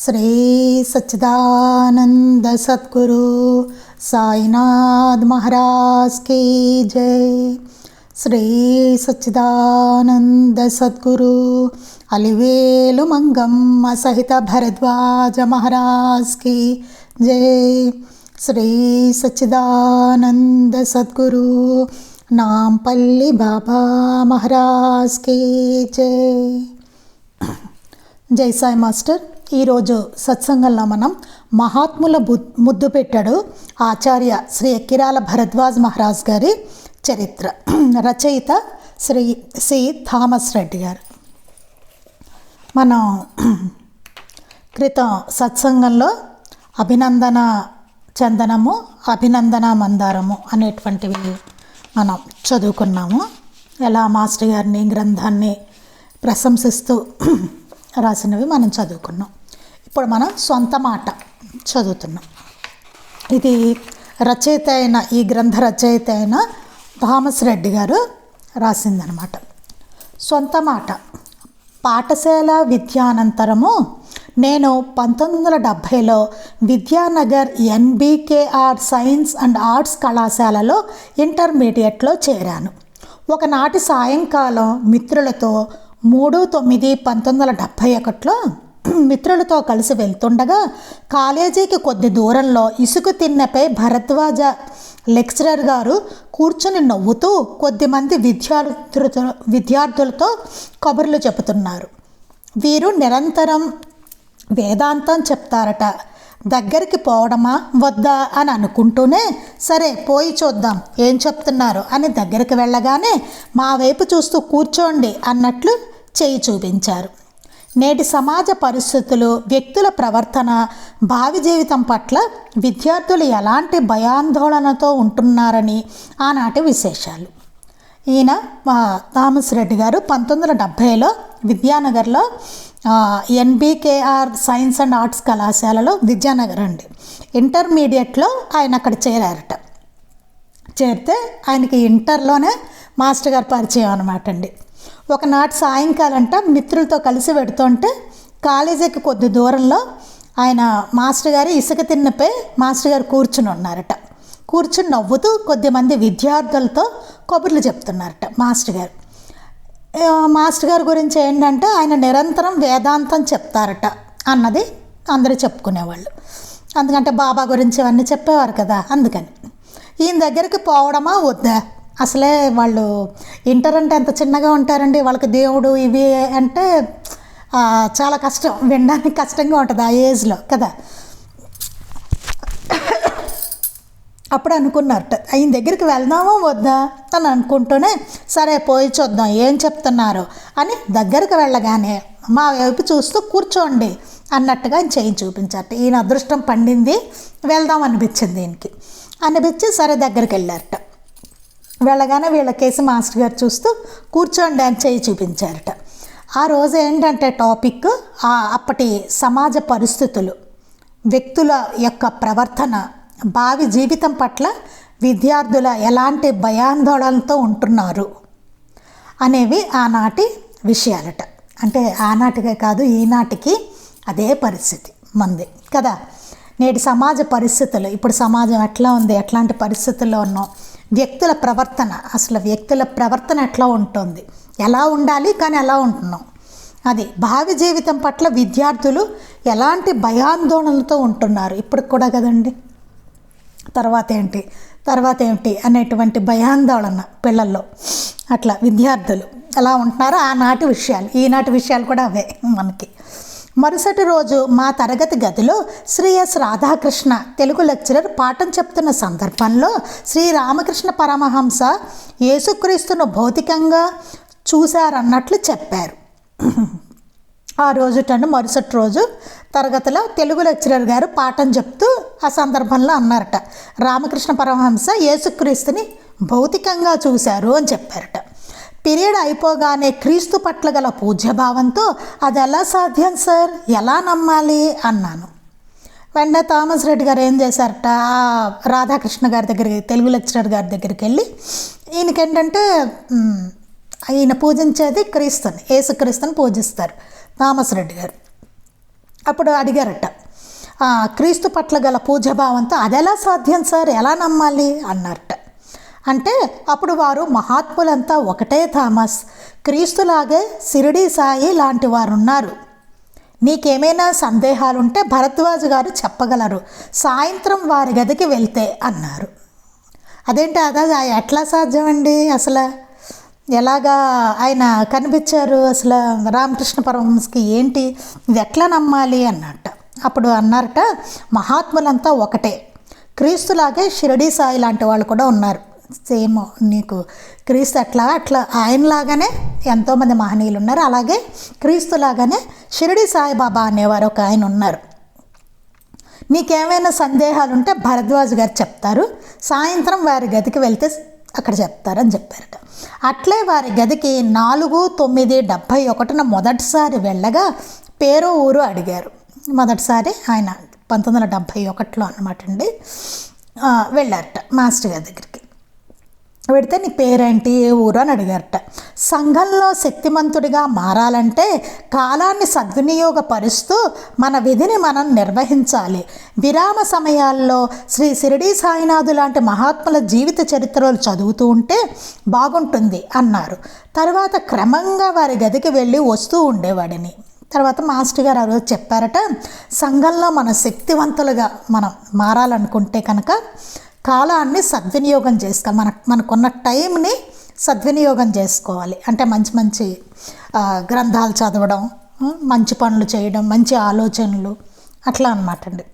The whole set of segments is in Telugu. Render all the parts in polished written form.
శ్రీ సచ్చిదానంద సద్గురు సాయినాథ్ మహారాజ్ కీ జై. శ్రీ సచ్చిదానంద సద్గురు అలివేలు మంగమ్మ సహిత భరద్వాజ మహారాజ్ కీ జై. శ్రీ సచ్చిదానంద సద్గురు నాంపల్లి బాబా మహారాజ్ కీ జై. జై సాయి మాస్టర్. ఈరోజు సత్సంగంలో మనం మహాత్ముల ముద్దు పెట్టాడు ఆచార్య శ్రీ ఎక్కిరాల భరద్వాజ్ మహారాజ్ గారి చరిత్ర. రచయిత శ్రీ థామస్ రెడ్డి గారు. మనం క్రితం సత్సంగంలో అభినందన చందనము, అభినందన మందారము అనేటువంటివి మనం చదువుకున్నాము. ఎలా మాస్టర్ గారిని గ్రంథాన్ని ప్రశంసిస్తూ రాసినవి మనం చదువుకున్నాం. ఇప్పుడు మనం సొంత మాట చదువుతున్నాం. ఇది రచయిత అయిన ఈ గ్రంథ రచయిత అయిన థామస్ రెడ్డి గారు రాసిందనమాట. సొంత మాట. పాఠశాల విద్యానంతరము నేను 1970లో Vidyanagar NBKR science and arts కళాశాలలో ఇంటర్మీడియట్లో చేరాను. ఒకనాటి సాయంకాలం మిత్రులతో 3/9/1971లో మిత్రులతో కలిసి వెళ్తుండగా కాలేజీకి కొద్ది దూరంలో ఇసుక తిన్నెపై భరద్వాజ లెక్చరర్ గారు కూర్చొని నవ్వుతూ కొద్దిమంది విద్యార్థులతో కబుర్లు చెబుతున్నారు. వీరు నిరంతరం వేదాంతం చెప్తారట. దగ్గరికి పోవడమా వద్దా అని అనుకుంటూనే సరే పోయి చూద్దాం ఏం చెప్తున్నారు అని దగ్గరికి వెళ్ళగానే మా వైపు చూస్తూ కూర్చోండి అన్నట్లు చేయి చూపించారు. నేటి సమాజ పరిస్థితులు, వ్యక్తుల ప్రవర్తన, భావి జీవితం పట్ల విద్యార్థులు ఎలాంటి భయాందోళనతో ఉంటున్నారని ఆనాటి విశేషాలు. ఈయన థామస్ రెడ్డి గారు 1970లో విద్యానగర్లో NBKR సైన్స్ అండ్ ఆర్ట్స్ కళాశాలలో విద్యానగర్ అండి ఇంటర్మీడియట్లో ఆయన అక్కడ చేరారట. చేరితే ఆయనకి ఇంటర్లోనే మాస్టర్ గారు పరిచయం అనమాట అండి. ఒకనాటి సాయంకాలంట మిత్రులతో కలిసి పెడుతుంటే కాలేజీకి కొద్ది దూరంలో ఆయన మాస్టర్ గారు ఇసుక తిన్నపై మాస్టర్ గారు కూర్చుని ఉన్నారట. కూర్చుని నవ్వుతూ కొద్దిమంది విద్యార్థులతో కబుర్లు చెప్తున్నారట మాస్టర్ గారు. మాస్టర్ గారి గురించి ఏంటంటే ఆయన నిరంతరం వేదాంతం చెప్తారట అన్నది అందరూ చెప్పుకునేవాళ్ళు. అందుకంటే బాబా గురించి అవన్నీ చెప్పేవారు కదా, అందుకని ఈయన దగ్గరికి పోవడమా వద్దా. అసలే వాళ్ళు ఇంటర్ అంటే ఎంత చిన్నగా ఉంటారండి, వాళ్ళకి దేవుడు ఇవి అంటే చాలా కష్టం, వినడానికి కష్టంగా ఉంటుంది ఆ ఏజ్లో కదా. అప్పుడు అనుకున్నారట ఆయన దగ్గరికి వెళ్దామో వద్దా అని అనుకుంటూనే సరే పోయి చూద్దాం ఏం చెప్తున్నారు అని దగ్గరికి వెళ్ళగానే మా వైపు చూస్తూ కూర్చోండి అన్నట్టుగా ఆయన చేయి చూపించారట. ఈయన అదృష్టం పండింది, వెళ్దాం అనిపించింది ఈయనకి. అనిపించి సరే దగ్గరికి వెళ్ళారట. వెళ్ళగానే వీళ్ళ కేసు మాస్టర్ గారు చూస్తూ కూర్చోండి అని చేయి చూపించారట. ఆ రోజు ఏంటంటే టాపిక్ అప్పటి సమాజ పరిస్థితులు, వ్యక్తుల యొక్క ప్రవర్తన, భావి జీవితం పట్ల విద్యార్థుల ఎలాంటి భయాందోళనతో ఉంటున్నారు అనేవి ఆనాటి విషయాలట. అంటే ఆనాటికే కాదు ఈనాటికి అదే పరిస్థితి మంది కదా. నేటి సమాజ పరిస్థితులు, ఇప్పుడు సమాజం ఎట్లా ఉంది, ఎట్లాంటి పరిస్థితుల్లో ఉన్నాం, వ్యక్తుల ప్రవర్తన, అసలు వ్యక్తుల ప్రవర్తన ఎట్లా ఉంటుంది, ఎలా ఉండాలి కానీ ఎలా ఉంటున్నాం, అది భావి జీవితం పట్ల విద్యార్థులు ఎలాంటి భయాందోళనలతో ఉంటున్నారు ఇప్పుడు కూడా కదండి. తర్వాత ఏంటి అనేటువంటి భయాందోళన పిల్లల్లో, అట్లా విద్యార్థులు ఎలా ఉంటున్నారో ఆనాటి విషయాలు, ఈనాటి విషయాలు కూడా అవే మనకి. మరుసటి రోజు మా తరగతి గదిలో శ్రీ ఎస్ రాధాకృష్ణ తెలుగు లెక్చరర్ పాఠం చెప్తున్న సందర్భంలో శ్రీ రామకృష్ణ పరమహంస యేసుక్రీస్తును భౌతికంగా చూశారన్నట్లు చెప్పారు. ఆ రోజుటండి మరుసటి రోజు తరగతిలో తెలుగు లెక్చరర్ గారు పాఠం చెప్తూ ఆ సందర్భంలో అన్నారట రామకృష్ణ పరమహంస యేసుక్రీస్తుని భౌతికంగా చూశారు అని చెప్పారట. పీరియడ్ అయిపోగానే క్రీస్తు పట్ల గల పూజ్యభావంతో అది ఎలా సాధ్యం సార్, ఎలా నమ్మాలి అన్నాను. వెంటనే థామస్ రెడ్డి గారు ఏం చేశారట, రాధాకృష్ణ గారి దగ్గరికి, తెలుగు లెక్చరర్ గారి దగ్గరికి వెళ్ళి ఈయనకేంటంటే ఈయన పూజించేది క్రీస్తుని, యేసుక్రీస్తుని పూజిస్తారు థామస్ రెడ్డి గారు. అప్పుడు అడిగారట, క్రీస్తు పట్ల గల పూజాభావంతో అదెలా సాధ్యం సార్, ఎలా నమ్మాలి అన్నారట. అంటే అప్పుడు వారు, మహాత్ములంతా ఒకటే థామస్, క్రీస్తులాగే షిరిడీ సాయి లాంటి వారు ఉన్నారు, నీకేమైనా సందేహాలుంటే భరద్వాజ్ గారు చెప్పగలరు, సాయంత్రం వారి గదికి వెళ్తే అన్నారు. అదేంటి అదా ఎట్లా సాధ్యమండి, అసలు ఎలాగా ఆయన కనిపించారు, అసలు రామకృష్ణ పరమహంసకి ఏంటి, ఇది ఎట్లా నమ్మాలి అన్నట్ట. అప్పుడు అన్నారట, మహాత్ములంతా ఒకటే, క్రీస్తులాగే షిరిడీ సాయి లాంటి వాళ్ళు కూడా ఉన్నారు, సేమ్ నీకు క్రీస్తు అట్లా ఆయనలాగానే ఎంతోమంది మహనీయులు ఉన్నారు, అలాగే క్రీస్తులాగానే షిరిడీ సాయిబాబా అనేవారు ఒక ఆయన ఉన్నారు, నీకేమైనా సందేహాలు ఉంటే భరద్వాజ్ గారు చెప్తారు, సాయంత్రం వారి గదికి వెళ్తే అక్కడ చెప్తారని చెప్పారట. అట్లే వారి గదికి 4/9/71 మొదటిసారి వెళ్ళగా పేరు ఊరు అడిగారు. మొదటిసారి ఆయన 1971లో అనమాట అండి వెళ్ళారట మాస్టర్ గారి దగ్గరికి. పెడితే నీ పేరేంటి, ఏ ఊరు అని అడిగారట. సంఘంలో శక్తిమంతుడిగా మారాలంటే కాలాన్ని సద్వినియోగపరుస్తూ మన విధిని మనం నిర్వహించాలి, విరామ సమయాల్లో శ్రీ షిరిడీ సాయినాథు లాంటి మహాత్ముల జీవిత చరిత్రలు చదువుతూ ఉంటే బాగుంటుంది అన్నారు. తర్వాత క్రమంగా వారి గదికి వెళ్ళి వస్తూ ఉండేవాడిని. తర్వాత మాస్టర్ గారు ఆ రోజు చెప్పారట, సంఘంలో మనం శక్తివంతులుగా మనం మారాలనుకుంటే కనుక కాలాన్ని సద్వినియోగం చేసుకోవాలి, మనకున్న టైంని సద్వినియోగం చేసుకోవాలి. అంటే మంచి మంచి గ్రంథాలు చదవడం, మంచి పనులు చేయడం, మంచి ఆలోచనలు, అట్లా అనమాట అండి.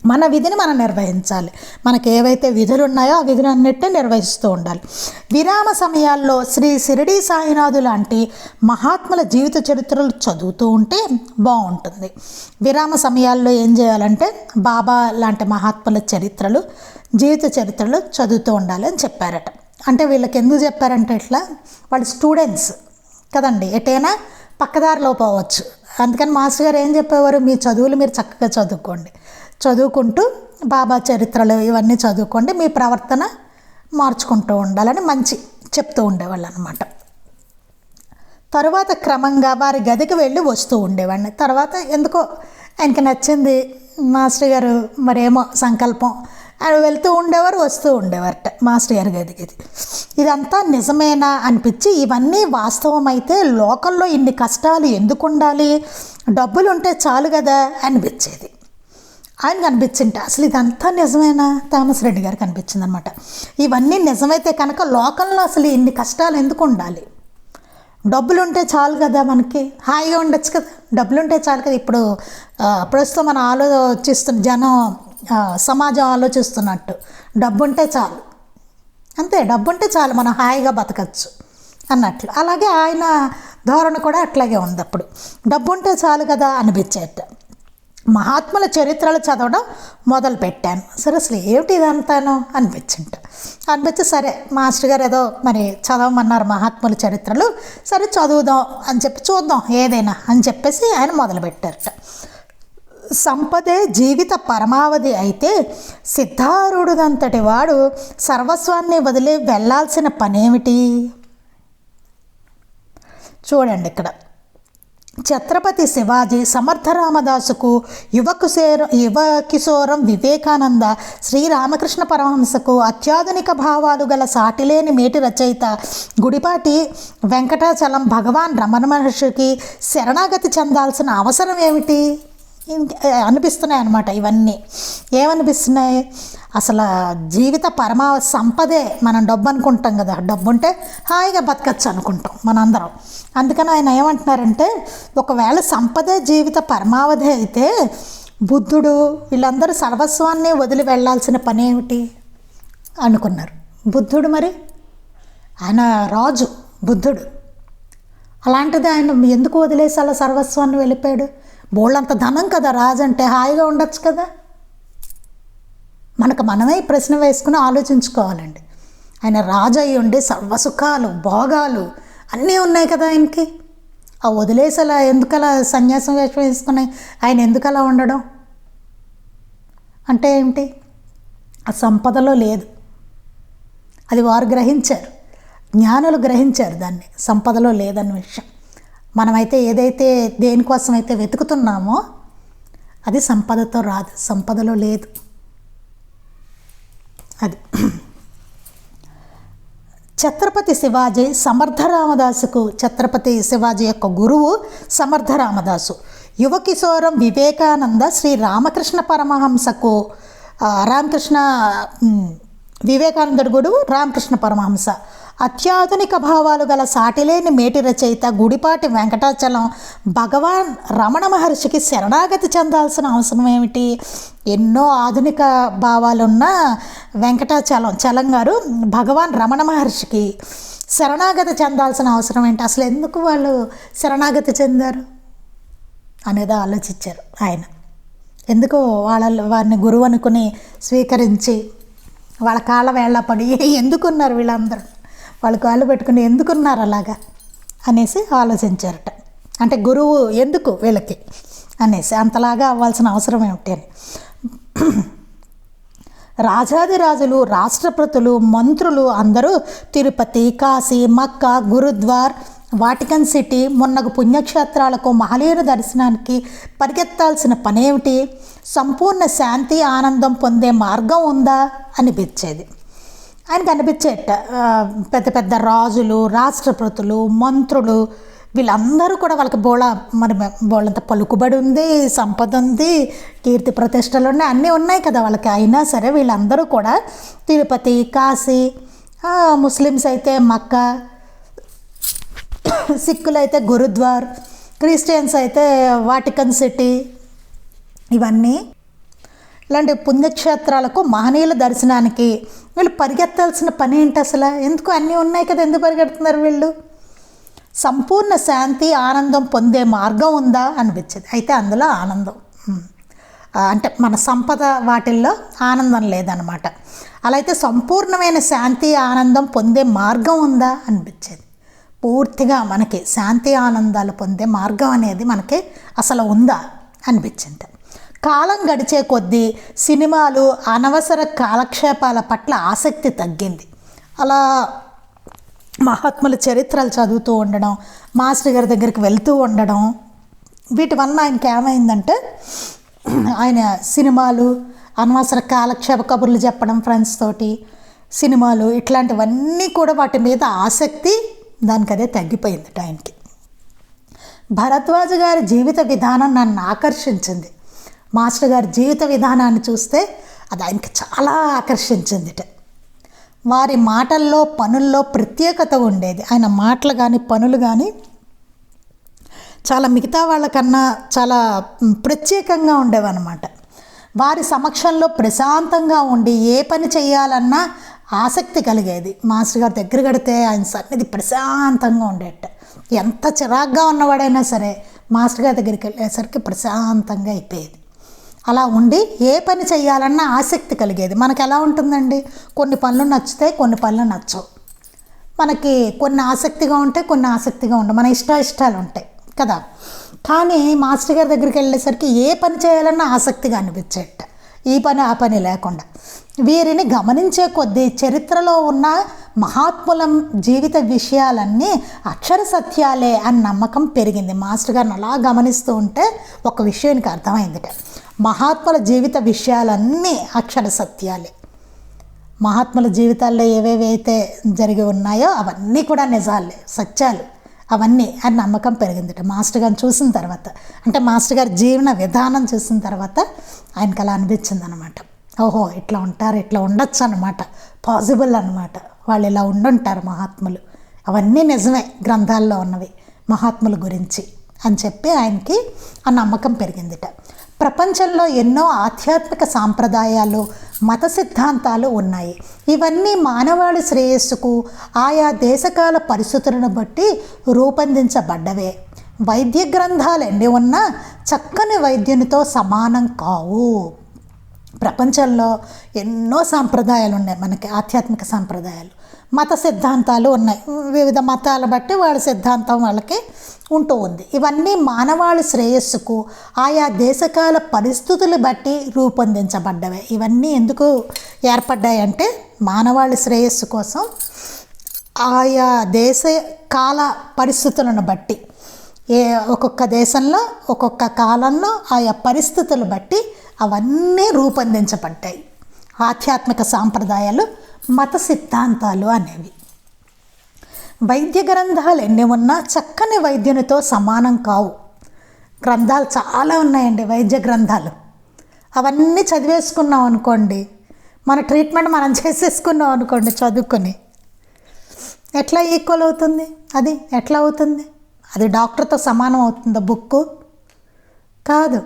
మన విధిని మనం నిర్వహించాలి, మనకు ఏవైతే విధులు ఉన్నాయో ఆ విధులన్నిటినీ నిర్వహిస్తూ ఉండాలి. విరామ సమయాల్లో శ్రీ షిరిడీ సాయినాథు లాంటి మహాత్ముల జీవిత చరిత్రలు చదువుతూ ఉంటే బాగుంటుంది. విరామ సమయాల్లో ఏం చేయాలంటే బాబా లాంటి మహాత్ముల చరిత్రలు, జీవిత చరిత్రలు చదువుతూ ఉండాలి అని చెప్పారట. అంటే వీళ్ళకి ఎందుకు చెప్పారంటే ఇట్లా, వాళ్ళు స్టూడెంట్స్ కదండి, ఎటైనా పక్కదారిలో పోవచ్చు. అందుకని మాస్టర్ గారు ఏం చెప్పేవారు, మీ చదువులు మీరు చక్కగా చదువుకోండి, చదువుకుంటూ బాబా చరిత్రలు ఇవన్నీ చదువుకోండి, మీ ప్రవర్తన మార్చుకుంటూ ఉండాలని మంచి చెప్తూ ఉండేవాళ్ళు అనమాట. తర్వాత క్రమంగా వారి గదికి వెళ్ళి వస్తూ ఉండేవాడిని. తర్వాత ఎందుకో ఆయనకి నచ్చింది మాస్టర్ గారు, మరేమో సంకల్పం, ఆయన వెళ్తూ ఉండేవారు, వస్తూ ఉండేవారట మాస్టర్ గారి గదికి. ఇదంతా నిజమేనా అనిపించి, ఇవన్నీ వాస్తవమైతే లోకంలో ఇన్ని కష్టాలు ఎందుకు ఉండాలి, డబ్బులు ఉంటే చాలు కదా అనిపించేది. ఆయన కనిపించింటే అసలు ఇదంతా నిజమేనా, థామస్ రెడ్డి గారికి అనిపించింది అనమాట. ఇవన్నీ నిజమైతే కనుక లోకంలో అసలు ఇన్ని కష్టాలు ఎందుకు ఉండాలి, డబ్బులు ఉంటే చాలు కదా, మనకి హాయిగా ఉండొచ్చు కదా, డబ్బులు ఉంటే చాలు కదా. ఇప్పుడు ప్రస్తుతం మనం ఆలోచిస్తున్న జనం, సమాజం ఆలోచిస్తున్నట్టు డబ్బు ఉంటే చాలు, అంతే, డబ్బు ఉంటే చాలు మనం హాయిగా బతకచ్చు అన్నట్లు. అలాగే ఆయన ధోరణి కూడా అట్లాగే ఉంది. అప్పుడు డబ్బు ఉంటే చాలు కదా అనిపించేట. మహాత్ముల చరిత్రలు చదవడం మొదలుపెట్టాను. సరే అసలు ఏమిటి ఇదంతాను అనిపించి సరే మాస్టర్ గారు ఏదో మరి చదవమన్నారు మహాత్ముల చరిత్రలు, సరే చదువుదాం అని చెప్పి చూద్దాం ఏదైనా అని చెప్పేసి ఆయన మొదలుపెట్టారట. సంపదే జీవిత పరమావధి అయితే సిద్ధారూఢుడంతటి వాడు సర్వస్వాన్ని వదిలి వెళ్ళాల్సిన పనేమిటి? చూడండి ఇక్కడ, ఛత్రపతి శివాజీ, సమర్థ రామదాసుకు, యువకిశోరం వివేకానంద, శ్రీరామకృష్ణ పరమహంసకు అత్యాధునిక భావాలు గల సాటిలేని మేటి రచయిత గుడిపాటి వెంకటాచలం భగవాన్ రమణ మహర్షికి శరణాగతి చెందాల్సిన అవసరం ఏమిటి అనిపిస్తున్నాయి అన్నమాట. ఇవన్నీ ఏమనిపిస్తున్నాయి, అసలు జీవిత సంపదే మనం డబ్బు అనుకుంటాం కదా, డబ్బు ఉంటే హాయిగా బతకచ్చు అనుకుంటాం మనందరం. అందుకని ఆయన ఏమంటున్నారంటే, ఒకవేళ సంపదే జీవిత పరమావధి అయితే బుద్ధుడు వీళ్ళందరూ సర్వస్వాన్ని వదిలి వెళ్ళాల్సిన పని ఏమిటి అనుకున్నారు. బుద్ధుడు మరి ఆయన రాజు బుద్ధుడు, అలాంటిది ఆయన ఎందుకు వదిలేసి అలా సర్వస్వాన్ని వెళ్ళిపోయాడు? బోళ్ళంత ధనం కదా రాజు అంటే, హాయిగా ఉండొచ్చు కదా. మనమే ప్రశ్న వేసుకుని ఆలోచించుకోవాలండి. ఆయన రాజు అయి ఉండి సర్వసుఖాలు భోగాలు అన్నీ ఉన్నాయి కదా ఆయనకి, ఆ వదిలేసి అలా ఎందుకలా సన్యాసం వేషం వేసుకుని ఆయన ఎందుకలా ఉండడం అంటే ఏంటి? ఆ సంపదలో లేదు, అది వారు గ్రహించారు, జ్ఞానులు గ్రహించారు దాన్ని, సంపదలో లేదన్న విషయం. మనమైతే ఏదైతే దేనికోసం అయితే వెతుకుతున్నామో అది సంపదతో రాదు, సంపదలో లేదు అది. ఛత్రపతి శివాజీ సమర్థ రామదాసుకు, ఛత్రపతి శివాజీ యొక్క గురువు సమర్థ రామదాసు. యువ కిశోరం వివేకానంద శ్రీ రామకృష్ణ పరమహంసకు, వివేకానందుడి గురువు రామకృష్ణ పరమహంస. అత్యాధునిక భావాలు గల సాటిలేని మేటి రచయిత గుడిపాటి వెంకటాచలం భగవాన్ రమణ మహర్షికి శరణాగతి చెందాల్సిన అవసరం ఏమిటి? ఎన్నో ఆధునిక భావాలున్న చలం గారు భగవాన్ రమణ మహర్షికి శరణాగతి చెందాల్సిన అవసరం ఏంటి? అసలు ఎందుకు వాళ్ళు శరణాగతి చెందారు అనేది ఆలోచించారు ఆయన. ఎందుకు వారిని గురువు అనుకుని స్వీకరించి వాళ్ళ కాళ్ళ వేళ్ళ పడి ఎందుకున్నారు వీళ్ళందరూ, వాళ్ళ కాళ్ళు పెట్టుకుని ఎందుకున్నారు అలాగా అనేసి ఆలోచించారట. అంటే గురువు ఎందుకు వీళ్ళకి అనేసి అంతలాగా అవ్వాల్సిన అవసరం ఏమిటి అని. రాజాదిరాజులు, రాష్ట్రపతులు, మంత్రులు అందరూ తిరుపతి, కాశీ, మక్కా, గురుద్వార్, వాటికన్ సిటీ మొన్నగు పుణ్యక్షేత్రాలకు మహనీయుల దర్శనానికి పరిగెత్తాల్సిన పనేమిటి? సంపూర్ణ శాంతి ఆనందం పొందే మార్గం ఉందా అనిపించేది ఆయనకు. అనిపించేట పెద్ద పెద్ద రాజులు, రాష్ట్రపతులు, మంత్రులు వీళ్ళందరూ కూడా వాళ్ళకి బోళ్ళంత పలుకుబడి ఉంది, సంపద ఉంది, కీర్తి ప్రతిష్టలు ఉన్నాయి, అన్నీ ఉన్నాయి కదా వాళ్ళకి. అయినా సరే వీళ్ళందరూ కూడా తిరుపతి, కాశీ, ముస్లిమ్స్ అయితే మక్కా, సిక్కులు అయితే గురుద్వార్, క్రిస్టియన్స్ అయితే వాటికన్ సిటీ, ఇవన్నీ ఇలాంటి పుణ్యక్షేత్రాలకు మహనీయుల దర్శనానికి వీళ్ళు పరిగెత్తాల్సిన పని ఏంటి అసలు? ఎందుకు అన్నీ ఉన్నాయి కదా, ఎందుకు పరిగెడుతున్నారు వీళ్ళు? సంపూర్ణ శాంతి ఆనందం పొందే మార్గం ఉందా అనిపించేది. అయితే అందులో ఆనందం అంటే మన సంపద వాటిల్లో ఆనందం లేదనమాట. అలా అయితే సంపూర్ణమైన శాంతి ఆనందం పొందే మార్గం ఉందా అనిపించేది. పూర్తిగా మనకి శాంతి ఆనందాలు పొందే మార్గం అనేది మనకి అసలు ఉందా అనిపించింది. కాలం గడిచే కొద్దీ సినిమాలు, అనవసర కాలక్షేపాల పట్ల ఆసక్తి తగ్గింది. అలా మహాత్ముల చరిత్రలు చదువుతూ ఉండడం, మాస్టర్ గారి దగ్గరికి వెళ్తూ ఉండడం, వీటి వలన ఆయనకి ఏమైందంటే ఆయన సినిమాలు, అనవసర కాలక్షేప కబుర్లు చెప్పడం ఫ్రెండ్స్ తోటి, సినిమాలు ఇట్లాంటివన్నీ కూడా వాటి మీద ఆసక్తి దానికి అదే తగ్గిపోయింది ఆయనకి. భరద్వాజ గారి జీవిత విధానం నన్ను ఆకర్షించింది. మాస్టర్ గారి జీవిత విధానాన్ని చూస్తే అది ఆయనకి చాలా ఆకర్షించిందిట. వారి మాటల్లో, పనుల్లో ప్రత్యేకత ఉండేది. ఆయన మాటలు కానీ పనులు కానీ చాలా మిగతా వాళ్ళకన్నా చాలా ప్రత్యేకంగా ఉండేవన్నమాట. వారి సమక్షంలో ప్రశాంతంగా ఉండి ఏ పని చేయాలన్నా ఆసక్తి కలిగేది. మాస్టర్ గారి దగ్గర కడితే ఆయన సన్నిధి ప్రశాంతంగా ఉండేట. ఎంత చిరాగ్గా ఉన్నవాడైనా సరే మాస్టర్ గారి దగ్గరికి వెళ్ళేసరికి ప్రశాంతంగా అయిపోయేది. అలా ఉండి ఏ పని చేయాలన్నా ఆసక్తి కలిగేది. మనకు ఎలా ఉంటుందండి, కొన్ని పనులు నచ్చుతాయి, కొన్ని పనులు నచ్చవు. మనకి కొన్ని ఆసక్తిగా ఉంటాయి, కొన్ని ఆసక్తిగా ఉండవు, మన ఇష్టాలు ఉంటాయి కదా. కానీ మాస్టర్ గారి దగ్గరికి వెళ్ళేసరికి ఏ పని చేయాలన్నా ఆసక్తిగా అనిపించేట, ఈ పని ఆ పని లేకుండా. వీరిని గమనించే కొద్దీ చరిత్రలో ఉన్న మహాత్ముల జీవిత విషయాలన్నీ అక్షర సత్యాలే అని నమ్మకం పెరిగింది. మాస్టర్ గారిని అలా గమనిస్తూ ఉంటే ఒక విషయానికి అర్థమైందిట, మహాత్ముల జీవిత విషయాలన్నీ అక్షర సత్యాలే. మహాత్ముల జీవితాల్లో ఏవేవైతే జరిగి ఉన్నాయో అవన్నీ కూడా నిజాలే, సత్యాలు అవన్నీ అని నమ్మకం పెరిగిందిట మాస్టర్ గారిని చూసిన తర్వాత. అంటే మాస్టర్ గారి జీవన విధానం చూసిన తర్వాత ఆయనకు అలా అనిపించింది అనమాట. ఓహో, ఇట్లా ఉంటారు, ఇట్లా ఉండొచ్చు అనమాట, పాసిబుల్ అనమాట, వాళ్ళు ఇలా ఉండుంటారు మహాత్ములు, అవన్నీ నిజమే గ్రంథాల్లో ఉన్నవి మహాత్ముల గురించి అని చెప్పి ఆయనకి ఆ నమ్మకం పెరిగిందిట. ప్రపంచంలో ఎన్నో ఆధ్యాత్మిక సాంప్రదాయాలు, మత సిద్ధాంతాలు ఉన్నాయి. ఇవన్నీ మానవాళి శ్రేయస్సుకు ఆయా దేశకాల పరిస్థితులను బట్టి రూపొందించబడ్డవే. వైద్య గ్రంథాలు ఎన్ని ఉన్నా చక్కని వైద్యునితో సమానం కావు. ప్రపంచంలో ఎన్నో సాంప్రదాయాలు ఉన్నాయి మనకి, ఆధ్యాత్మిక సాంప్రదాయాలు, మత సిద్ధాంతాలు ఉన్నాయి. వివిధ మతాల బట్టి వాళ్ళ సిద్ధాంతం వాళ్ళకి ఉంటూ ఉంది. ఇవన్నీ మానవాళి శ్రేయస్సుకు ఆయా దేశకాల పరిస్థితులు బట్టి రూపొందించబడ్డవే. ఇవన్నీ ఎందుకు ఏర్పడ్డాయంటే మానవాళి శ్రేయస్సు కోసం ఆయా దేశ కాల పరిస్థితులను బట్టి ఏ ఒక్కొక్క దేశంలో ఒక్కొక్క కాలంలో ఆయా పరిస్థితులు బట్టి అవన్నీ రూపొందించబడ్డాయి ఆధ్యాత్మిక సాంప్రదాయాలు, మత సిద్ధాంతాలు అనేవి. వైద్య గ్రంథాలు ఎన్ని ఉన్నా చక్కని వైద్యునితో సమానం కావు. గ్రంథాలు చాలా ఉన్నాయండి, వైద్య గ్రంథాలు. అవన్నీ చదివేసుకున్నాం అనుకోండి, మన ట్రీట్మెంట్ మనం చేసేసుకున్నాం అనుకోండి చదువుకొని, ఎట్లా ఈక్వల్ అవుతుంది? అది ఎట్లా అవుతుంది? అది డాక్టర్తో సమానం అవుతుందా బుక్కు? కాదు.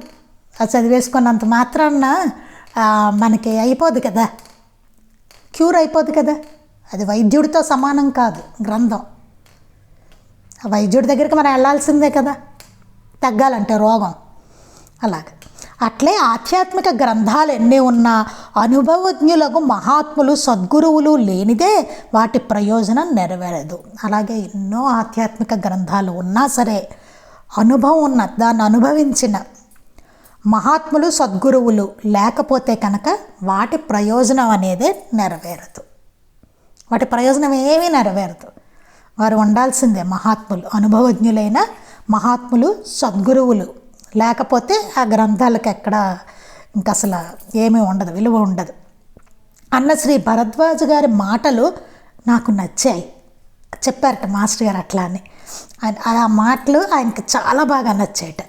అది చదివేసుకున్నంత మాత్రాన మనకి అయిపోదు కదా, క్యూర్ అయిపోదు కదా. అది వైద్యుడితో సమానం కాదు గ్రంథం. వైద్యుడి దగ్గరికి మనం వెళ్ళాల్సిందే కదా తగ్గాలంటే రోగం. అలాగే అట్లే ఆధ్యాత్మిక గ్రంథాలు ఎన్ని ఉన్నా అనుభవజ్ఞులకు మహాత్ములు సద్గురువులు లేనిదే వాటి ప్రయోజనం నెరవేరదు. అలాగే ఎన్నో ఆధ్యాత్మిక గ్రంథాలు ఉన్నా సరే అనుభవం ఉన్న దాన్ని అనుభవించిన మహాత్ములు సద్గురువులు లేకపోతే కనుక వాటి ప్రయోజనం అనేది నెరవేరదు. వాటి ప్రయోజనం ఏమీ నెరవేరదు. వారు ఉండాల్సిందే మహాత్ములు, అనుభవజ్ఞులైన మహాత్ములు సద్గురువులు లేకపోతే ఆ గ్రంథాలకు ఎక్కడ ఇంక అసలు ఏమీ ఉండదు, విలువ ఉండదు అన్న శ్రీ భరద్వాజ గారి మాటలు నాకు నచ్చాయి. చెప్పారట మాస్టర్ గారు అట్లా అని. ఆ మాటలు ఆయనకి చాలా బాగా నచ్చాయట.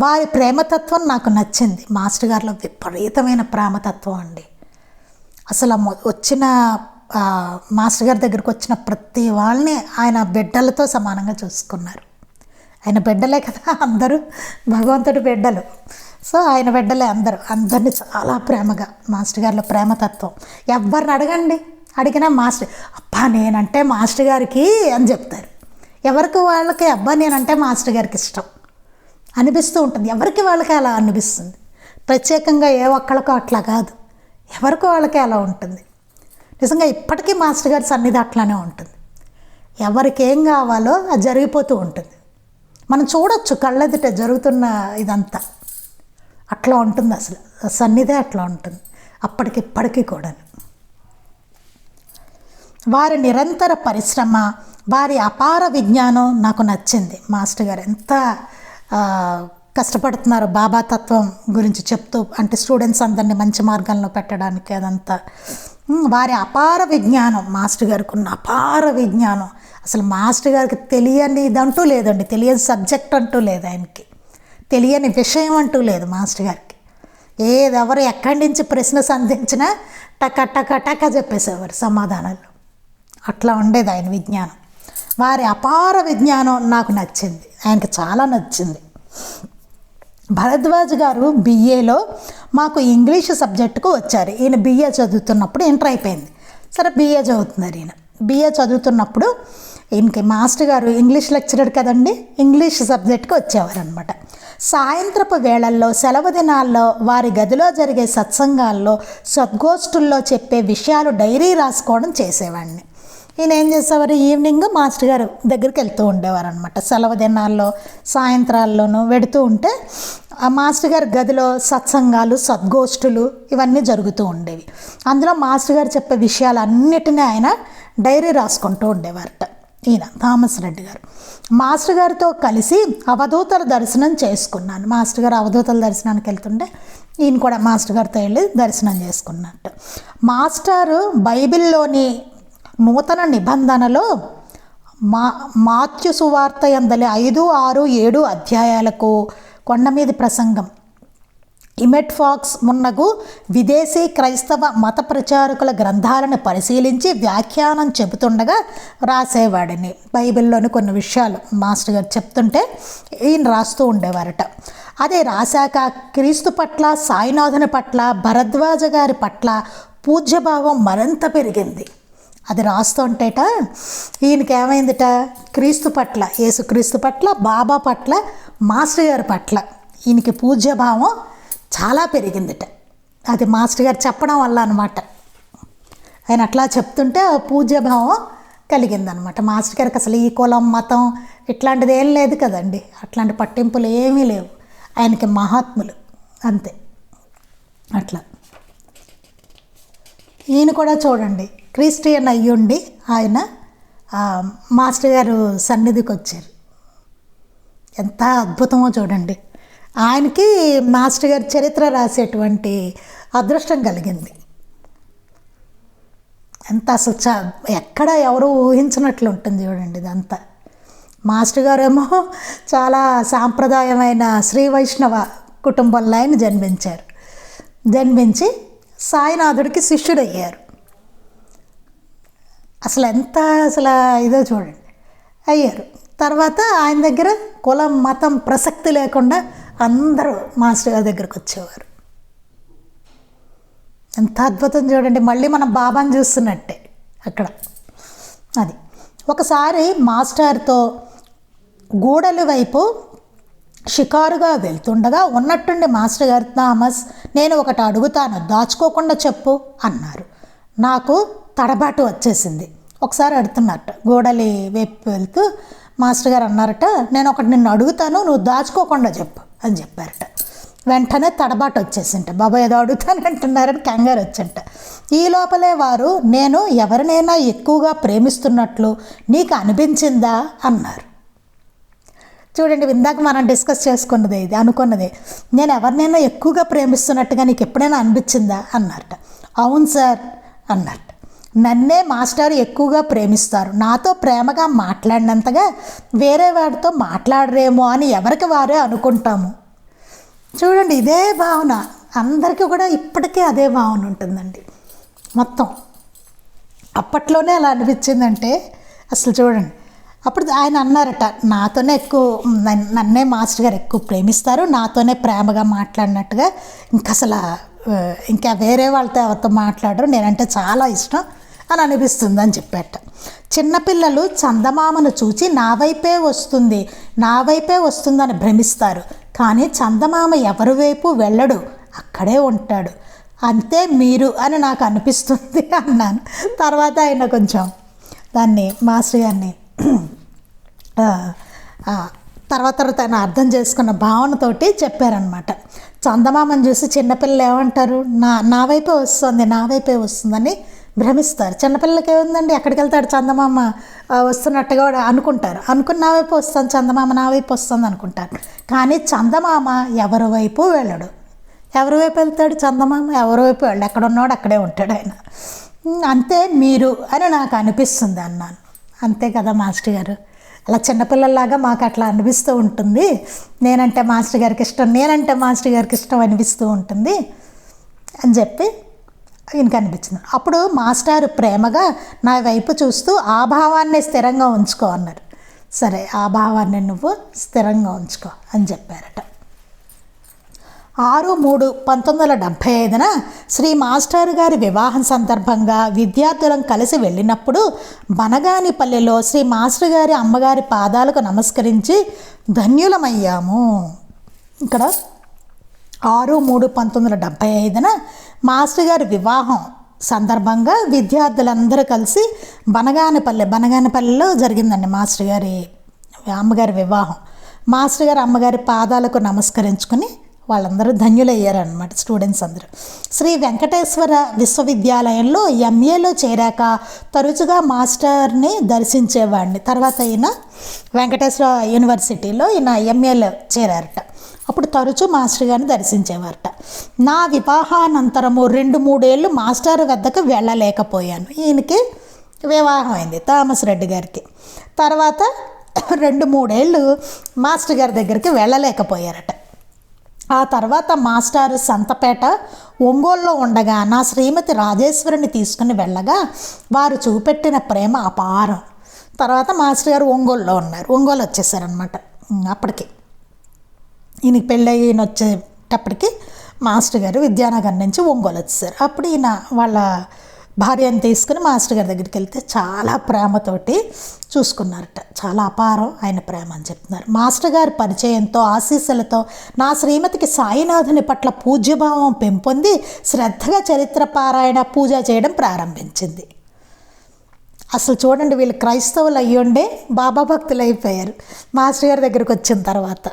వారి ప్రేమతత్వం నాకు నచ్చింది. మాస్టర్ గారిలో విపరీతమైన ప్రేమతత్వం అండి. అసలు వచ్చిన మాస్టర్ గారి దగ్గరికి వచ్చిన ప్రతి వాళ్ళని ఆయన బిడ్డలతో సమానంగా చూసుకున్నారు. ఆయన బిడ్డలే కదా అందరూ, భగవంతుడి బిడ్డలు. సో ఆయన బిడ్డలే అందరినీ చాలా ప్రేమగా. మాస్టర్ గారిలో ప్రేమతత్వం. ఎవరిని అడగండి, అడిగినా మాస్టర్ అబ్బా నేనంటే మాస్టర్ గారికి అని చెప్తారు. ఎవరికి వాళ్ళకి అబ్బా నేనంటే మాస్టర్ గారికి ఇష్టం అనిపిస్తూ ఉంటుంది. ఎవరికి వాళ్ళకి అలా అనిపిస్తుంది. ప్రత్యేకంగా ఏ ఒక్కళ్ళకో అట్లా కాదు, ఎవరికి వాళ్ళకి అలా ఉంటుంది. నిజంగా ఇప్పటికీ మాస్టర్ గారి సన్నిధి అట్లానే ఉంటుంది. ఎవరికి ఏం కావాలో అది జరిగిపోతూ ఉంటుంది. మనం చూడొచ్చు కళ్ళెదుట జరుగుతున్న ఇదంతా అట్లా ఉంటుంది. అసలు సన్నిధే అట్లా ఉంటుంది అప్పటికిప్పటికీ కూడా. వారి నిరంతర పరిశ్రమ, వారి అపార విజ్ఞానం నాకు నచ్చింది. మాస్టర్ గారు ఎంత కష్టపడుతున్నారు బాబా తత్వం గురించి చెప్తూ, అంటే స్టూడెంట్స్ అందరినీ మంచి మార్గంలో పెట్టడానికి. అదంతా వారి అపార విజ్ఞానం, మాస్టర్ గారికి ఉన్న అపార విజ్ఞానం. అసలు మాస్టర్ గారికి తెలియని ఇదంటూ లేదండి, తెలియని సబ్జెక్ట్ అంటూ లేదు, ఆయనకి తెలియని విషయం అంటూ లేదు మాస్టర్ గారికి. ఏదెవరు ఎక్కడి నుంచి ప్రశ్న సంధించినా టక టక టక చెప్పేసేవారు సమాధానాలు. అట్లా ఉండేది ఆయన విజ్ఞానం. వారి అపార విజ్ఞానం నాకు నచ్చింది, ఆయనకి చాలా నచ్చింది. భరద్వాజ్ గారు బిఏలో మాకు ఇంగ్లీష్ సబ్జెక్టుకు వచ్చారు. ఈయన బిఏ చదువుతున్నప్పుడు ఇంటర్ అయిపోయింది. సరే బిఏ చదువుతున్నారు. ఈయన బిఏ చదువుతున్నప్పుడు ఈయనకి మాస్టర్ గారు ఇంగ్లీష్ లెక్చరర్ కదండి, ఇంగ్లీష్ సబ్జెక్ట్కి వచ్చేవారు అనమాట. సాయంత్రపు వేళల్లో, సెలవు దినాల్లో వారి గదిలో జరిగే సత్సంగాల్లో, సద్గోష్ఠుల్లో చెప్పే విషయాలు డైరీ రాసుకోవడం చేసేవాడిని. ఈయన ఏం చేసేవారు, ఈవినింగ్ మాస్టర్ గారు దగ్గరికి వెళ్తూ ఉండేవారు అనమాట. సెలవు దినాల్లో సాయంత్రాల్లోనూ వెడుతూ ఉంటే ఆ మాస్టర్ గారి గదిలో సత్సంగాలు, సద్గోష్ఠులు ఇవన్నీ జరుగుతూ ఉండేవి. అందులో మాస్టర్ గారు చెప్పే విషయాలన్నిటినీ ఆయన డైరీ రాసుకుంటూ ఉండేవారట. ఈయన థామస్ రెడ్డి గారు. మాస్టర్ గారితో కలిసి అవధూతల దర్శనం చేసుకున్నాను. మాస్టర్ గారు అవధూతల దర్శనానికి వెళ్తుంటే ఈయన కూడా మాస్టర్ గారితో వెళ్ళి దర్శనం చేసుకున్నట్టు. మాస్టారు బైబిల్లోని నూతన నిబంధనలో మాత్యు సువార్త యందలి 5, 6, 7 అధ్యాయాలకు కొండమీది ప్రసంగం, ఇమెట్ ఫాక్స్ మున్నగు విదేశీ క్రైస్తవ మత ప్రచారకుల గ్రంథాలను పరిశీలించి వ్యాఖ్యానం చెబుతుండగా రాసేవాడిని. బైబిల్లోని కొన్ని విషయాలు మాస్టర్ గారు చెప్తుంటే ఈయన రాస్తూ ఉండేవారట. అదే రాశాక క్రీస్తు పట్ల, సాయినాథుని పట్ల, భరద్వాజ గారి పట్ల పూజ్యభావం మరింత పెరిగింది. అది రాస్తుంటేట ఈయనకి ఏమైందిట, క్రీస్తు పట్ల, యేసుక్రీస్తు పట్ల, బాబా పట్ల, మాస్టర్ గారి పట్ల ఈయనకి పూజ్యభావం చాలా పెరిగిందిట. అది మాస్టర్ గారు చెప్పడం వల్ల అనమాట. ఆయన అట్లా చెప్తుంటే ఆ పూజ్యభావం కలిగిందనమాట. మాస్టర్ గారికి అసలు ఈ కులం, మతం ఇట్లాంటిది ఏం లేదు కదండి, అట్లాంటి పట్టింపులు ఏమీ లేవు. ఆయనకి మహాత్ములు అంతే. అట్లా ఈయన కూడా చూడండి క్రిస్టియన్ అయ్యుండి ఆయన మాస్టర్ గారు సన్నిధికి వచ్చారు. ఎంత అద్భుతమో చూడండి. ఆయనకి మాస్టర్ గారి చరిత్ర రాసేటువంటి అదృష్టం కలిగింది. ఎంత అసలు ఎక్కడ ఎవరు ఊహించినట్లు ఉంటుంది చూడండి ఇదంతా. మాస్టర్ గారేమో చాలా సాంప్రదాయమైన శ్రీ వైష్ణవ కుటుంబంలో ఆయన జన్మించి సాయినాథుడికి శిష్యుడయ్యారు. అసలు ఇదో చూడండి అయ్యారు. తర్వాత ఆయన దగ్గర కులం మతం ప్రసక్తి లేకుండా అందరూ మాస్టర్ గారి దగ్గరకు వచ్చేవారు. ఎంత అద్భుతం చూడండి. మళ్ళీ మనం బాబాని చూస్తున్నట్టే అక్కడ. అది ఒకసారి మాస్టర్తో గూడలి వైపు షికారుగా వెళ్తుండగా ఉన్నట్టుండి మాస్టర్ గారు, థామస్, నేను ఒకటి అడుగుతాను, దాచుకోకుండా చెప్పు అన్నారు. నాకు తడబాటు వచ్చేసింది. ఒకసారి అడుగుతున్నట్ట, గూడలి వైపు వెళ్తూ మాస్టర్ గారు అన్నారట, నేను ఒకటి నిన్ను అడుగుతాను, నువ్వు దాచుకోకుండా చెప్పు అని చెప్పారట. వెంటనే తడబాటు వచ్చేసింట. బాబా ఏదో అడుగుతానంటున్నారని కంగారు వచ్చంట. ఈ లోపలే వారు, నేను ఎవరినైనా ఎక్కువగా ప్రేమిస్తున్నట్లు నీకు అనిపించిందా అన్నారు. చూడండి, ఇందాక మనం డిస్కస్ చేసుకున్నది ఇది, అనుకున్నది, నేను ఎవరినైనా ఎక్కువగా ప్రేమిస్తున్నట్టుగా నీకు ఎప్పుడైనా అనిపించిందా అన్నారట. అవును సార్ అన్నట్టు. నన్నే మాస్టర్ ఎక్కువగా ప్రేమిస్తారు, నాతో ప్రేమగా మాట్లాడినంతగా వేరే వాడితో మాట్లాడరేమో అని ఎవరికి వారే అనుకుంటాము. చూడండి, ఇదే భావన అందరికీ కూడా ఇప్పటికీ అదే భావన ఉంటుందండి. మొత్తం అప్పట్లోనే అలా అనిపించిందంటే అసలు చూడండి. అప్పుడు ఆయన అన్నారట, నాతోనే నన్నే మాస్టర్ గారు ఎక్కువ ప్రేమిస్తారు, నాతోనే ప్రేమగా మాట్లాడినట్టుగా ఇంకా వేరే వాళ్ళతో ఎవరితో మాట్లాడరు, నేనంటే చాలా ఇష్టం అని అనిపిస్తుంది అని చెప్పాట. చిన్నపిల్లలు చందమామను చూచి నా వైపే వస్తుందని భ్రమిస్తారు, కానీ చందమామ ఎవరి వైపు వెళ్ళడు, అక్కడే ఉంటాడు, అంతే మీరు అని నాకు అనిపిస్తుంది అన్నాను. తర్వాత ఆయన కొంచెం దాన్ని మాస్టర్ గారిని తర్వాత తను అర్థం చేసుకున్న భావనతోటి చెప్పారనమాట. చందమామను చూసి చిన్నపిల్లలు ఏమంటారు, నా వైపే వస్తుందని భ్రమిస్తారు. చిన్నపిల్లలకి ఏముందండి, ఎక్కడికి వెళ్తాడు చందమామ వస్తున్నట్టుగా అనుకుంటారు. నా వైపు వస్తుంది చందమామ, నా వైపు వస్తుంది అనుకుంటారు. కానీ చందమామ ఎవరి వైపు వెళ్ళడు. ఎవరి వైపు వెళ్తాడు చందమామ? ఎవరి వైపు వెళ్ళడు, ఎక్కడ ఉన్నాడు అక్కడే ఉంటాడు ఆయన. అంతే మీరు అని నాకు అనిపిస్తుంది అన్నాను. అంతే కదా మాస్టర్ గారు, అలా చిన్నపిల్లల్లాగా మాకు అట్లా అనిపిస్తూ ఉంటుంది. నేనంటే మాస్టర్ గారికి ఇష్టం అనిపిస్తూ ఉంటుంది అని చెప్పి ఈయనకి అనిపించింది. అప్పుడు మాస్టారు ప్రేమగా నా వైపు చూస్తూ ఆ భావాన్ని స్థిరంగా ఉంచుకో అన్నారు. సరే, ఆ భావాన్ని నువ్వు స్థిరంగా ఉంచుకో అని చెప్పారట. 6/3/1975 శ్రీ మాస్టర్ గారి వివాహం సందర్భంగా విద్యార్థులం కలిసి వెళ్ళినప్పుడు బనగానిపల్లెలో శ్రీ మాస్టర్ గారి అమ్మగారి పాదాలకు నమస్కరించి ధన్యులమయ్యాము. ఇక్కడ 6/3/1975 మాస్టర్ గారి వివాహం సందర్భంగా విద్యార్థులందరూ కలిసి బనగానిపల్లెలో జరిగిందండి మాస్టర్ గారి అమ్మగారి వివాహం. మాస్టర్ గారి అమ్మగారి పాదాలకు నమస్కరించుకుని వాళ్ళందరూ ధన్యులయ్యారనమాట, స్టూడెంట్స్ అందరూ. శ్రీ వెంకటేశ్వర విశ్వవిద్యాలయంలో ఎంఏలో చేరాక తరచుగా మాస్టర్ని దర్శించేవాడిని. తర్వాత ఈయన వెంకటేశ్వర యూనివర్సిటీలో ఈయన ఎంఏలో చేరారట. అప్పుడు తరచూ మాస్టర్ గారిని దర్శించేవారట. నా వివాహానంతరము 2-3 ఏళ్ళు మాస్టర్ వద్దకు వెళ్ళలేకపోయాను. ఈయనకి వివాహం అయింది థామస్ రెడ్డి గారికి. తర్వాత 2-3 ఏళ్ళు మాస్టర్ గారి దగ్గరికి వెళ్ళలేకపోయారట. ఆ తర్వాత మాస్టారు సంతపేట ఒంగోలులో ఉండగా నా శ్రీమతి రాజేశ్వరిని తీసుకుని వెళ్ళగా వారు చూపెట్టిన ప్రేమ అపారం. తర్వాత మాస్టర్ గారు ఒంగోలు వచ్చేసారనమాట. అప్పటికి ఈయనకి పెళ్ళి వచ్చేటప్పటికి మాస్టర్ గారు విద్యానగర్ నుంచి ఒంగోలు వచ్చేసారు. అప్పుడు ఈయన వాళ్ళ భార్యను తీసుకుని మాస్టర్ గారి దగ్గరికి వెళ్తే చాలా ప్రేమతోటి చూసుకున్నారట. చాలా అపారం ఆయన ప్రేమ అని చెప్తున్నారు. మాస్టర్ గారి పరిచయంతో ఆశీస్సులతో నా శ్రీమతికి సాయినాథుని పట్ల పూజ్యభావం పెంపొంది శ్రద్ధగా చరిత్ర పారాయణ పూజ చేయడం ప్రారంభించింది. అసలు చూడండి, వీళ్ళు క్రైస్తవులు అయ్యుండే బాబా భక్తులు అయిపోయారు మాస్టర్ గారి దగ్గరికి వచ్చిన తర్వాత.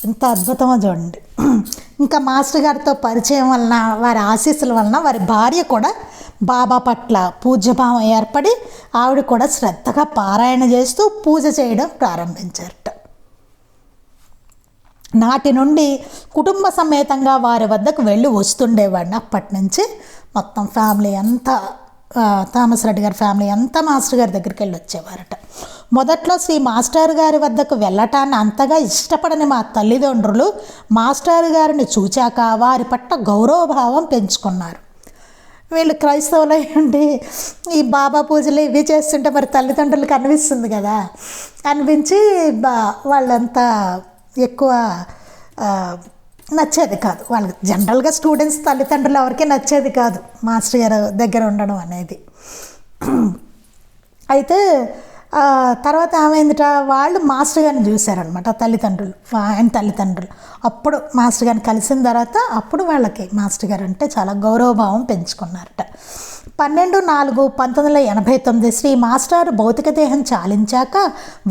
ఎంత అద్భుతమో చూడండి. ఇంకా మాస్టర్ గారితో పరిచయం వలన, వారి ఆశీస్సుల వలన వారి భార్య కూడా బాబా పట్ల పూజ్యభావం ఏర్పడి ఆవిడ కూడా శ్రద్ధగా పారాయణ చేస్తూ పూజ చేయడం ప్రారంభించారట. నాటి నుండి కుటుంబ సమేతంగా వారి వద్దకు వెళ్ళి వస్తుండేవాడిని. అప్పటి నుంచి మొత్తం ఫ్యామిలీ అంతా థామస్ రెడ్డి గారి ఫ్యామిలీ అంతా మాస్టర్ గారి దగ్గరికి వెళ్ళి వచ్చేవారట. మొదట్లో శ్రీ మాస్టర్ గారి వద్దకు వెళ్ళటాన్ని అంతగా ఇష్టపడని మా తల్లిదండ్రులు మాస్టర్ గారిని చూచాక వారి పట్ల గౌరవభావం పెంచుకున్నారు. వీళ్ళు క్రైస్తవులై ఉండి ఈ బాబా పూజలు ఇవి చేస్తుంటే మరి తల్లిదండ్రులకు అనిపిస్తుంది కదా, అనిపించి వాళ్ళంతా ఎక్కువ నచ్చేది కాదు వాళ్ళకి. జనరల్గా స్టూడెంట్స్ తల్లిదండ్రులు ఎవరికి నచ్చేది కాదు మాస్టర్ గారు దగ్గర ఉండడం అనేది. అయితే తర్వాత ఏమైందిట, వాళ్ళు మాస్టర్ గారిని చూశారనమాట తల్లిదండ్రులు, ఆయన తల్లిదండ్రులు. అప్పుడు మాస్టర్ గారిని కలిసిన తర్వాత అప్పుడు వాళ్ళకి మాస్టర్ గారు అంటే చాలా గౌరవభావం పెంచుకున్నారట. 12/4/1989 శ్రీ మాస్టర్ భౌతిక దేహం చాలించాక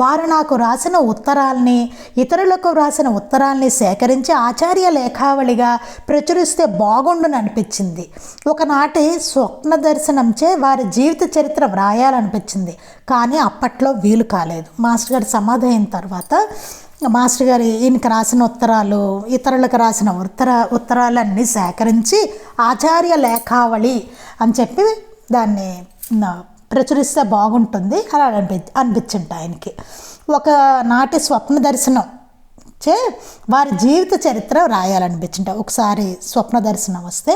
వారు నాకు రాసిన ఉత్తరాల్ని, ఇతరులకు రాసిన ఉత్తరాల్ని సేకరించి ఆచార్య లేఖావళిగా ప్రచురిస్తే బాగుండుని అనిపించింది. ఒకనాటి స్వప్న దర్శనంచే వారి జీవిత చరిత్ర వ్రాయాలనిపించింది. కానీ అప్పట్లో వీలు కాలేదు. మాస్టర్ గారు సమాధి అయిన తర్వాత మాస్టర్ గారు ఈయనకి రాసిన ఉత్తరాలు, ఇతరులకు రాసిన ఉత్తరాలన్నీ సేకరించి ఆచార్య లేఖావళి అని చెప్పి దాన్ని ప్రచురిస్తే బాగుంటుంది అలా అనిపించింట ఆయనకి. ఒకనాటి స్వప్న దర్శనం చే వారి జీవిత చరిత్ర రాయాలనిపించింట. ఒకసారి స్వప్న దర్శనం వస్తే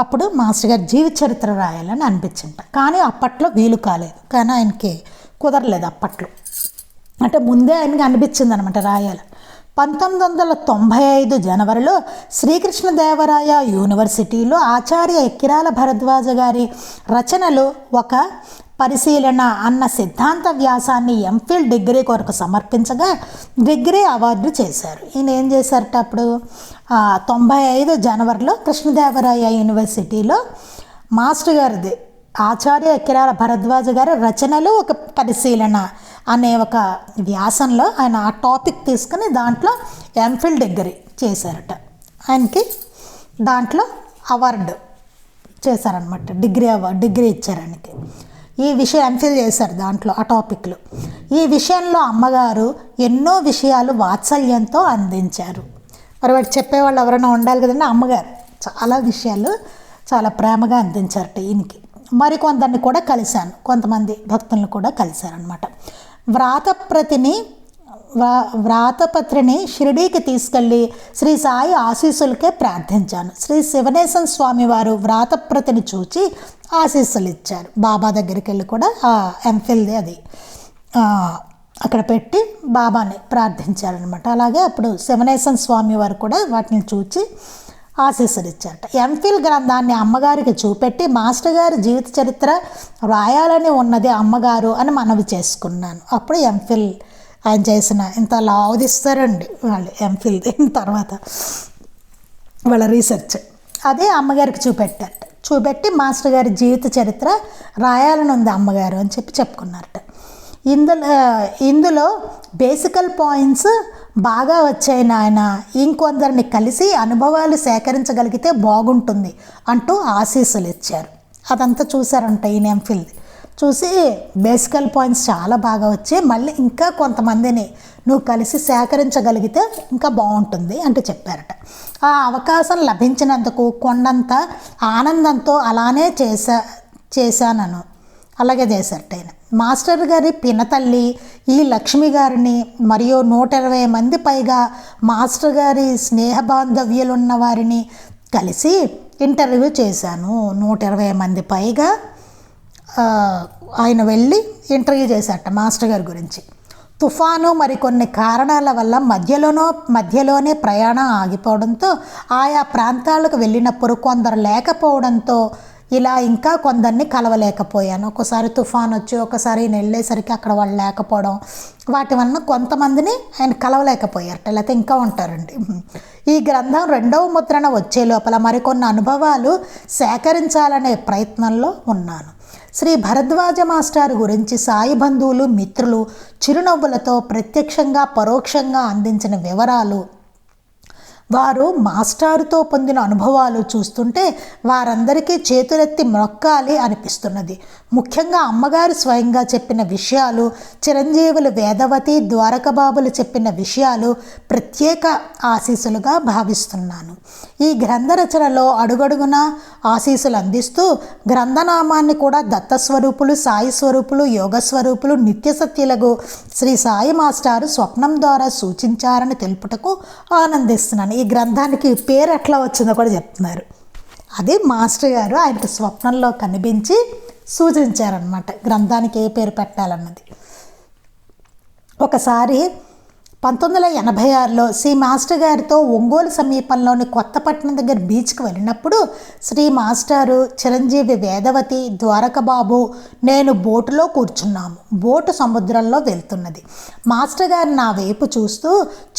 అప్పుడు మాస్టర్ గారి జీవిత చరిత్ర రాయాలని అనిపించింట. కానీ అప్పట్లో వీలు కాలేదు, కానీ ఆయనకి కుదరలేదు అప్పట్లో. అంటే ముందే ఆయనకి అనిపించింది అనమాట రాయాలి. 1995 జనవరిలో శ్రీకృష్ణదేవరాయ యూనివర్సిటీలో ఆచార్య ఎక్కిరాల భరద్వాజ గారి రచనలు ఒక పరిశీలన అన్న సిద్ధాంత వ్యాసాన్ని ఎంఫిల్ డిగ్రీ కొరకు సమర్పించగా డిగ్రీ అవార్డు చేశారు. ఈయన ఏం చేశారట అప్పుడు 95 జనవరిలో కృష్ణదేవరాయ యూనివర్సిటీలో మాస్టర్ గారిది ఆచార్య ఎక్కిరాల భరద్వాజ గారి రచనలు ఒక పరిశీలన అనే ఒక వ్యాసంలో ఆయన ఆ టాపిక్ తీసుకుని దాంట్లో ఎంఫిల్ డిగ్రీ చేశారట. ఆయనకి దాంట్లో అవార్డు చేశారనమాట, డిగ్రీ ఇచ్చారు ఆయనకి. ఈ విషయం ఎంఫిల్ చేశారు దాంట్లో ఆ టాపిక్లో. ఈ విషయంలో అమ్మగారు ఎన్నో విషయాలు వాత్సల్యంతో అందించారు. మరి వాటి చెప్పేవాళ్ళు ఎవరైనా ఉండాలి కదండి. అమ్మగారు చాలా విషయాలు చాలా ప్రేమగా అందించారట ఈయనకి. మరి కొందరిని కూడా కలిశాను, కొంతమంది భక్తులను కూడా కలిశారనమాట. వ్రాతపత్రిని షిరిడీకి తీసుకెళ్ళి శ్రీ సాయి ఆశీస్సులకే ప్రార్థించాను. శ్రీ శివనేశం స్వామి వారు వ్రాతప్రతిని చూచి ఆశీస్సులు ఇచ్చారు. బాబా దగ్గరికి వెళ్ళి కూడా ఆ ఎంఫిల్ది అది అక్కడ పెట్టి బాబాని ప్రార్థించారనమాట. అలాగే అప్పుడు శివనేశం స్వామి వారు కూడా వాటిని చూచి ఆశీస్సులు ఇచ్చారట. ఎంఫిల్ గ్రంథాన్ని అమ్మగారికి చూపెట్టి మాస్టర్ గారి జీవిత చరిత్ర రాయాలని ఉన్నది అమ్మగారు అని మనవి చేసుకున్నాను. అప్పుడు ఎంఫిల్ ఆయన చేసిన ఇంత లావుదిస్తారండి వాళ్ళు ఎంఫిల్ తర్వాత వాళ్ళ రీసెర్చ్ అదే అమ్మగారికి చూపెట్టారట. చూపెట్టి మాస్టర్ గారి జీవిత చరిత్ర రాయాలని ఉంది అమ్మగారు అని చెప్పి చెప్పుకున్నారట. ఇందులో బేసికల్ పాయింట్స్ బాగా వచ్చాయి నాయన, ఇంకొందరిని కలిసి అనుభవాలు సేకరించగలిగితే బాగుంటుంది అంటూ ఆశీస్సులు ఇచ్చారు. అదంతా చూసారంట ఈయన ఎంఫిల్ చూసి బేసికల్ పాయింట్స్ చాలా బాగా వచ్చాయి, మళ్ళీ ఇంకా కొంతమందిని నువ్వు కలిసి సేకరించగలిగితే ఇంకా బాగుంటుంది అంటూ చెప్పారట. ఆ అవకాశం లభించినందుకు కొండంత ఆనందంతో అలానే చేశానను అలాగే చేశారట ఆయన. మాస్టర్ గారి పినతల్లి ఈ లక్ష్మి గారిని మరియు 120 మంది పైగా మాస్టర్ గారి స్నేహ బాంధవ్యులున్న వారిని కలిసి ఇంటర్వ్యూ చేశాను. 120 మంది పైగా ఆయన వెళ్ళి ఇంటర్వ్యూ చేశారట మాస్టర్ గారి గురించి. తుఫాను మరికొన్ని కారణాల వల్ల మధ్యలోనే ప్రయాణం ఆగిపోవడంతో ఆయా ప్రాంతాలకు వెళ్ళినప్పుడు కొందరు లేకపోవడంతో ఇలా ఇంకా కొందరిని కలవలేకపోయాను. ఒకసారి తుఫాన్ వచ్చి ఒకసారి నేను వెళ్ళేసరికి అక్కడ వాళ్ళు లేకపోవడం వాటి వలన కొంతమందిని ఆయన కలవలేకపోయారట, లేకపోతే ఇంకా ఉంటారండి. ఈ గ్రంథం 2వ ముద్రణ వచ్చే లోపల మరికొన్ని అనుభవాలు సేకరించాలనే ప్రయత్నంలో ఉన్నాను. శ్రీ భరద్వాజ మాస్టర్ గురించి సాయి బంధువులు మిత్రులు చిరునవ్వులతో ప్రత్యక్షంగా పరోక్షంగా అందించిన వివరాలు వారు మాస్టారుతో పొందిన అనుభవాలు చూస్తుంటే వారందరికీ చేతులెత్తి మొక్కాలి అనిపిస్తున్నది. ముఖ్యంగా అమ్మగారు స్వయంగా చెప్పిన విషయాలు, చిరంజీవులు వేదవతి, ద్వారకబాబులు చెప్పిన విషయాలు ప్రత్యేక ఆశీస్సులుగా భావిస్తున్నాను. ఈ గ్రంథ రచనలో అడుగడుగునా ఆశీస్సులు అందిస్తూ గ్రంథనామాన్ని కూడా దత్తస్వరూపులు, సాయి స్వరూపులు, యోగస్వరూపులు, నిత్యసత్యులకు శ్రీ సాయి మాస్టారు స్వప్నం ద్వారా సూచించారని తెలుపుటకు ఆనందిస్తున్నాను. ఈ గ్రంథానికి పేరు ఎట్లా వచ్చిందో కూడా చెప్తున్నారు. అది మాస్టర్ గారు ఆయనకు స్వప్నంలో కనిపించి సూచించారనమాట గ్రంథానికి ఏ పేరు పెట్టాలన్నది. ఒకసారి 1986లో శ్రీ మాస్టర్ గారితో ఒంగోలు సమీపంలోని కొత్తపట్నం దగ్గర బీచ్కి వెళ్ళినప్పుడు శ్రీ మాస్టారు, చిరంజీవి వేదవతి, ద్వారకబాబు, నేను బోటులో కూర్చున్నాము. బోటు సముద్రంలో వెళ్తున్నది. మాస్టర్ గారు నా వైపు చూస్తూ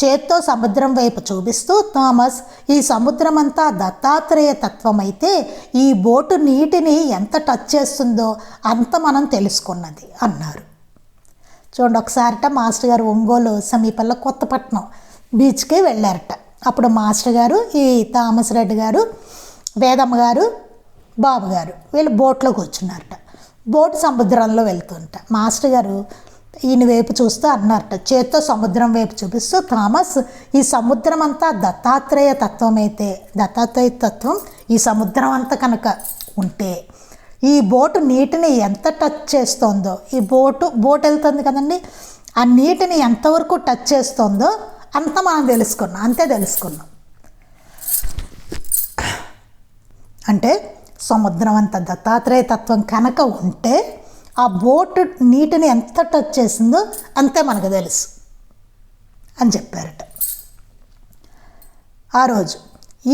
చేత్తో సముద్రం వైపు చూపిస్తూ, థామస్, ఈ సముద్రం అంతా దత్తాత్రేయ తత్వం అయితే ఈ బోటు నీటిని ఎంత టచ్ చేస్తుందో అంత మనం తెలుసుకున్నది అన్నారు. చూడండి, ఒకసారిట మాస్టర్ గారు ఒంగోలు సమీపంలో కొత్తపట్నం బీచ్కి వెళ్ళారట. అప్పుడు మాస్టర్ గారు, ఈ థామస్ రెడ్డి గారు, వేదమ్మ గారు, బాబు గారు వీళ్ళు బోట్లో కూర్చున్నారట. బోటు సముద్రంలో వెళ్తుంట. మాస్టర్ గారు ఈయన వైపు చూస్తూ అన్నారట, చేత్తో సముద్రం వైపు చూపిస్తూ, థామస్, ఈ సముద్రం అంతా దత్తాత్రేయ తత్వం అయితే, దత్తాత్రేయ తత్వం ఈ సముద్రం అంతా కనుక ఉంటే ఈ బోటు నీటిని ఎంత టచ్ చేస్తోందో, ఈ బోటు వెళ్తుంది కదండి, ఆ నీటిని ఎంతవరకు టచ్ చేస్తోందో అంత మనం తెలుసుకున్నాం. అంతే తెలుసుకున్నాం. అంటే సముద్రం అంత దత్తాత్రేయ తత్వం కనుక ఉంటే ఆ బోటు నీటిని ఎంత టచ్ చేసిందో అంతే మనకు తెలుసు అని చెప్పారట ఆ రోజు.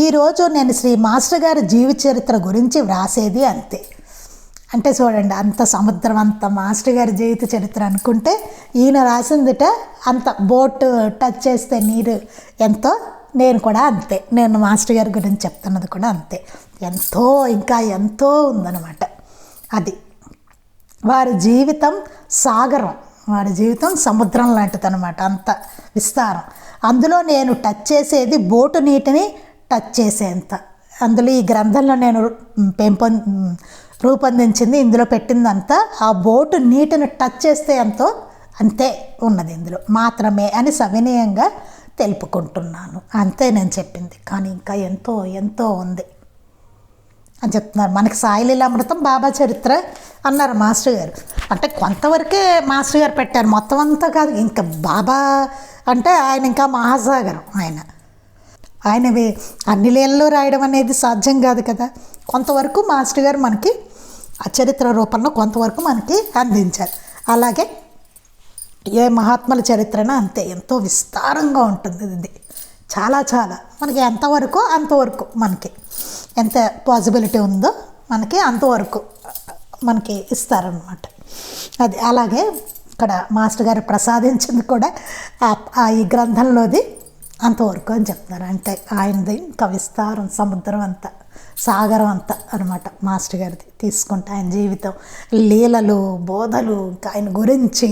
ఈరోజు నేను శ్రీ మాస్టర్ గారి జీవిత చరిత్ర గురించి వ్రాసేది అంతే. అంటే చూడండి, అంత సముద్రం అంత మాస్టర్ గారి జీవిత చరిత్ర అనుకుంటే ఈయన రాసిందిట అంత బోటు టచ్ చేస్తే నీరు ఎంతో, నేను కూడా అంతే. నేను మాస్టర్ గారి గురించి చెప్తున్నది కూడా అంతే. ఎంతో, ఇంకా ఎంతో ఉందన్నమాట. అది వారి జీవితం సాగరం, వారి జీవితం సముద్రం లాంటిదన్నమాట. అంత విస్తారం. అందులో నేను టచ్ చేసేది బోటు నీటిని టచ్ చేసేంత. అందులో ఈ గ్రంథంలో నేను రూపొందించింది, ఇందులో పెట్టిందంతా ఆ బోటు నీటిని టచ్ చేస్తే ఎంతో అంతే ఉన్నది ఇందులో మాత్రమే అని సవినయంగా తెలుపుకుంటున్నాను. అంతే నేను చెప్పింది. కానీ ఇంకా ఎంతో ఎంతో ఉంది అని చెప్తున్నారు. మనకి సాయిలీలామృతం బాబా చరిత్ర అన్నారు మాస్టర్ గారు. అంటే కొంతవరకే మాస్టర్ గారు పెట్టారు, మొత్తం అంతా కాదు. ఇంకా బాబా అంటే ఆయన ఇంకా మహాసాగరం. ఆయనవి అన్ని లీలలు రాయడం అనేది సాధ్యం కాదు కదా. కొంతవరకు మాస్టర్ గారు మనకి ఆ చరిత్ర రూపంలో కొంతవరకు మనకి అందించారు. అలాగే ఏ మహాత్ముల చరిత్రనా అంతే, ఎంతో విస్తారంగా ఉంటుంది ఇది. చాలా చాలా మనకి ఎంతవరకు అంతవరకు మనకి ఎంత పాసిబిలిటీ ఉందో మనకి అంతవరకు మనకి ఇస్తారనమాట. అది అలాగే ఇక్కడ మాస్టర్ గారు ప్రసాదించింది కూడా ఈ గ్రంథంలోది అంతవరకు అని చెప్తున్నారు. అంటే ఆయనది ఇంకా విస్తారం, సముద్రం అంతా, సాగరం అంతా అనమాట మాస్టర్ గారిది. తీసుకుంటే ఆయన జీవితం, లీలలు, బోధలు, ఇంకా ఆయన గురించి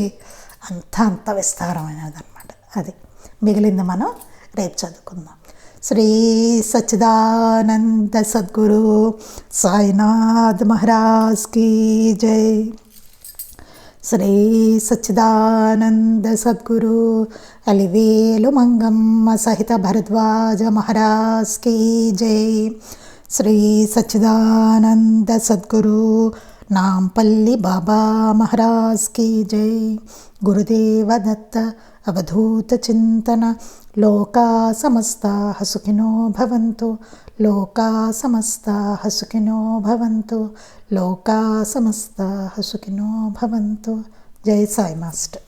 అంత విస్తారమైనది అనమాట. అది మిగిలింది మనం రేపు చదువుకుందాం. శ్రీ సచ్చిదానంద సద్గురు సాయినాథ్ మహారాజ్ కీ జై. శ్రీ సచ్చిదానంద సద్గురు అలివేలు మంగమ్మ సహిత భరద్వాజ మహారాజ్ కీ జై. శ్రీ సచ్చిదానంద సద్గురు నాంపల్లి బాబా మహారాజ్ కీ జై. గురుదేవ దత్త అవధూత చింతన. లోకా సమస్తాః సుఖినో భవంతు. లోకా సమస్తాః సుఖినో భవంతు. లోకా సమస్తాః సుఖినో భవంతు. జై సాయి మాస్టర్.